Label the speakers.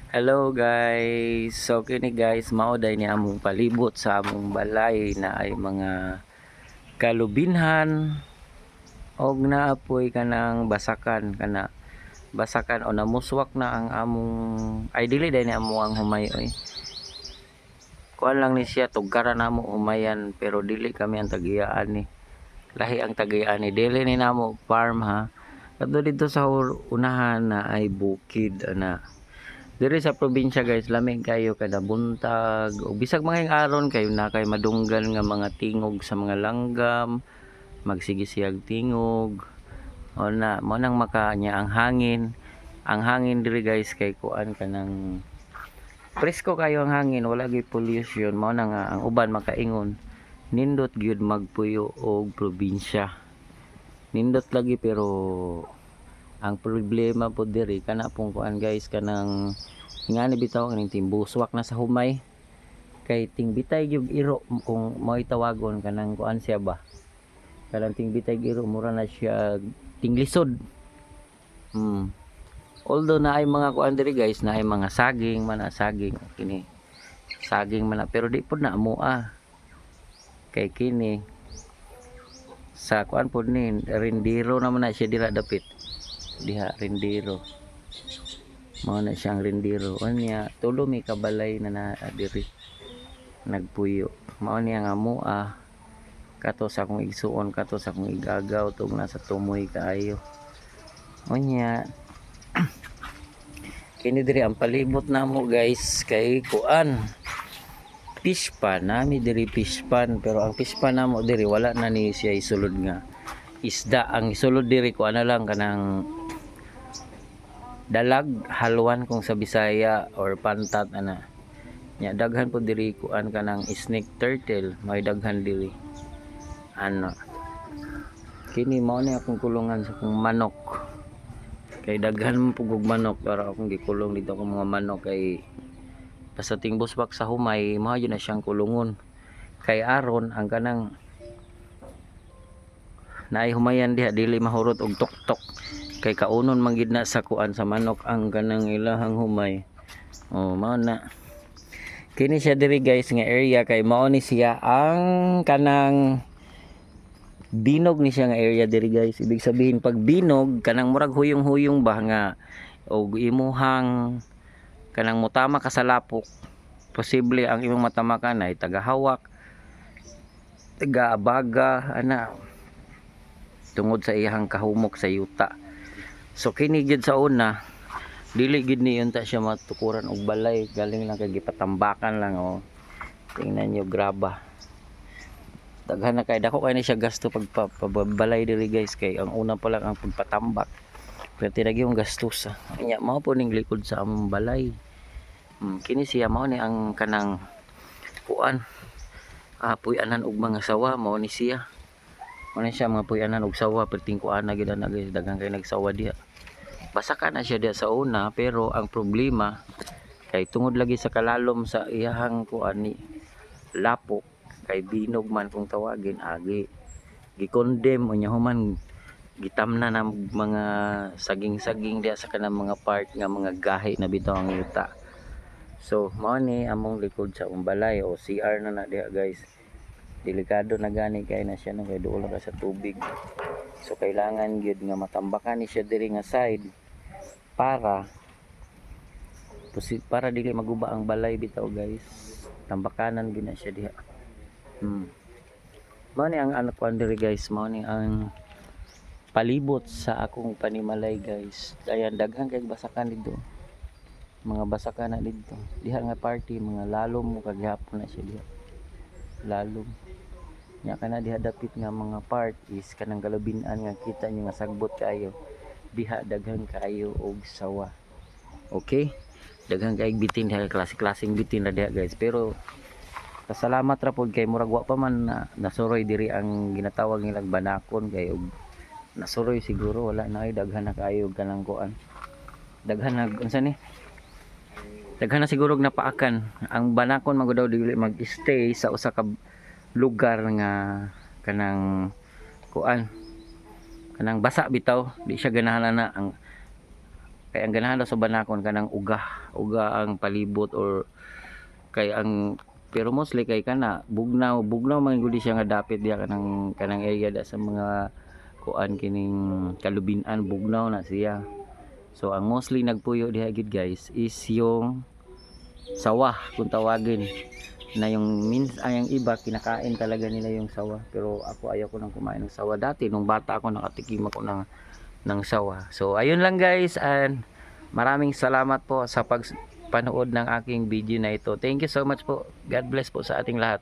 Speaker 1: Hello guys. So kini guys mao day ni among palibot sa among balay na ay mga kalubinhan og naapoy kanang basakan o namuswak na ang among ay dili day ni amo ang humay oy. Kuan lang ni siya tugaran namo humayan pero dili kami ang tagiyaan ni. Lahi ang tagiyaan ni dili ni namo farm ha. Kadto dito sa unahan na ay bukid ana. Diri sa probinsya guys, lamig kayo kada buntag o bisag mga aron kayo na kay madunggan nga mga tingog sa mga langgam, magsigisiyag tingog. O na mo nang makanya ang hangin. Ang hangin diri guys kay kuan kanang presko kayo ang hangin, wala gyud pollution, mao na nga ang uban makaingon. Nindot gyud magpuyo og probinsya. Nindot lagi pero ang problema po diri kana pong kuan guys kanang ngani bitaw kaning timbuswak na sa humay kay tingbitay gyud iro kung mo'y tawagon kanang kuan siya ba kanang tingbitay iro mura na siya tinglisod. Although na ay mga kuan diri guys na ay mga saging man saging kini saging man pero di pud na mua kay kini sa kuan pud ni rindiro naman na siya dira dapit diha rindiro mao na siyang rindiro unya tulo may kabalay na diri nagpuyo mao niya nga mua kato sa akong igsuon kato sa akong igagaw tug nasa tumoy kaayo unya kini diri ang palibot namo guys kay kuan fish pan nami diri fish pan pero ang fish pan namo diri wala na ni siya isulod nga isda ang isulod diri ko ana lang kanang dalag halwan kung sa Bisaya or pantat ana nya daghan po diri kuan kanang snake turtle may daghan diri ano kini mao ni akong kulungan sa akong manok kay daghan mo pugog manok para akong gikulong dito akong mga manok kay basta tingbuswak sa humay mao yun na siyang kulungon kay aron ang kanang naay humayan diha dili mahurot og tuktok kay kaunon man gid na sa kuan sa manok ang kanang ilahang humay mao na kini siya diri guys nga area kay mao ni siya ang kanang binog ni siya nga area diri guys ibig sabihin pag binog kanang murag huyong-huyong ba nga og imuhang kanang mutama ka sa lapok posible ang imong matamakan ay tagahawak taga-abaga ana tungod sa iyang kahumok sa yuta. So kini gid sa una dili gid ni unta siya matukuran og balay galing lang kay gipatambakan lang tingnan niyo graba daghan na kay dako kay ni siya gasto pagpabalay diri guys kay ang una pa lang ang pagpatambak pero tinagi yung gastos nya mao po ning likod sa among balay kini siya mao ni ang kanang kuan puy-anan og mga sawa mao ni siya mga puy-anan og sawa perting kuan na gid na guys daghan kay nagsawa diha basa ka na siya diha sa una pero ang problema kay tungod lagi sa kalalom sa iyahang kuan ni lapok kay binog man kung tawagin agi gikondem unya human gitamna ng mga saging-saging diha sa kanang mga part nga mga gahi na bitaw ang yuta. So mao ni among likod sa umbalay o CR na diha guys delikado na gani kay na siya kay duol na sa tubig so kailangan gyud nga matambakan ni siya diri nga side para dili maguba ang balay bitaw guys tambakanan gyud na siya diha mao ni ang anak ko diri guys mao ni ang palibot sa akong panimalay guys ayan daghan kay basakan dito mga basakan na dito diha nga party mga lalom mo kaghapon na siya diha lalom nya kana diha dapit nga mga part is kanang galubinan nga kita nyo nga sagbot kayo diha daghan kayo og sawa okay daghan kay bitin diha klase-klaseng bitin na diha guys pero pasalamat ra pod kay murag wa pa man nasuroy diri ang ginatawag nilang banakon kay og nasuroy siguro wala na ay daghan na kayo kanang kuan daghan na unsa ni daghan na siguro napaakan ang banakon magud daw dili mag-stay sa usa ka lugar nga kanang kuan kanang basa bitaw di siya ganahan na ang Kay ang ganahan daw sa banakon kanang uga, uga ang palibot or kay ang pero mostly kay kana bugnaw man gud siya nga dapit diya kanang area da sa mga kuan kining kalubinan bugnaw na siya. So ang mostly nagpuyo diha gid guys is yung sawa kung tawagin na yung iba kinakain talaga nila yung sawa, pero ako ayaw ko nang kumain ng sawa. Dati nung bata ako nakatikim ako ng sawa. So ayun lang guys, and maraming salamat po sa panood ng aking video na ito. Thank you so much po. God bless po sa ating lahat.